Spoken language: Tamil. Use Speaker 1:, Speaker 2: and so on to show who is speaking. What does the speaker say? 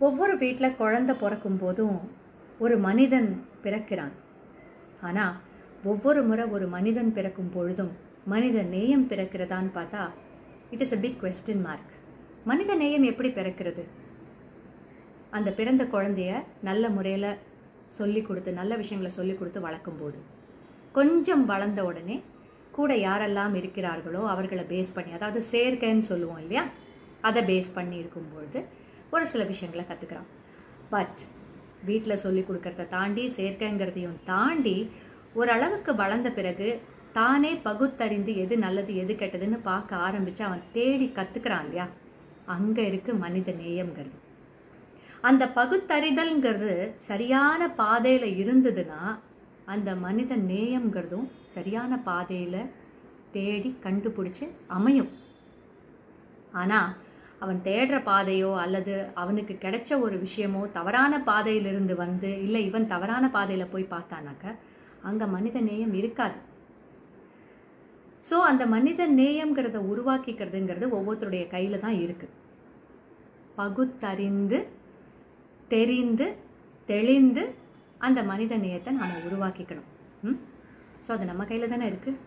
Speaker 1: ஒவ்வொரு வீட்டில் குழந்தை பிறக்கும் போதும் ஒரு மனிதன் பிறக்கிறான். ஆனால் ஒவ்வொரு முறை ஒரு மனிதன் பிறக்கும் பொழுதும் மனித நேயம் பிறக்கிறதான்னு பார்த்தா it is a big question mark. மனித நேயம் எப்படி பிறக்கிறது? அந்த பிறந்த குழந்தைய நல்ல முறையில் சொல்லி கொடுத்து நல்ல விஷயங்களை சொல்லி கொடுத்து வளர்க்கும் போது கொஞ்சம் வளர்ந்த உடனே கூட யாரெல்லாம் இருக்கிறார்களோ அவர்களை பேஸ் பண்ணி, அதாவது சேர்க்கைன்னு சொல்லுவோம் இல்லையா, அதை பேஸ் பண்ணி இருக்கும்பொழுது ஒரு சில விஷயங்களை கற்றுக்கிறான். பட் வீட்டில் சொல்லி கொடுக்கறத தாண்டி சேர்க்கைங்கிறதையும் தாண்டி ஓரளவுக்கு வளர்ந்த பிறகு தானே பகுத்தறிந்து எது நல்லது எது கெட்டதுன்னு பார்க்க ஆரம்பித்து அவன் தேடி கற்றுக்கிறான் இல்லையா, அங்கே இருக்கு மனித நேயம்ங்கிறது. அந்த பகுத்தறிதல்ங்கிறது சரியான பாதையில் இருந்ததுன்னா அந்த மனித நேயம்ங்கிறதும் சரியான பாதையில் தேடி கண்டுபிடிச்சி அமையும். ஆனால் அவன் தேடுற பாதையோ அல்லது அவனுக்கு கிடைச்ச ஒரு விஷயமோ தவறான பாதையிலிருந்து வந்து இல்லை இவன் தவறான பாதையில் போய் பார்த்தானாக்க அங்கே மனித நேயம் இருக்காது. ஸோ அந்த மனித நேயம்ங்கிறத உருவாக்கிக்கிறதுங்கிறது ஒவ்வொருத்தருடைய கையில் தான் இருக்குது. பகுத்தறிந்து தெரிந்து தெளிந்து அந்த மனித நேயத்தை நாம் உருவாக்கிக்கணும். ஸோ அது நம்ம கையில் தானே இருக்குது.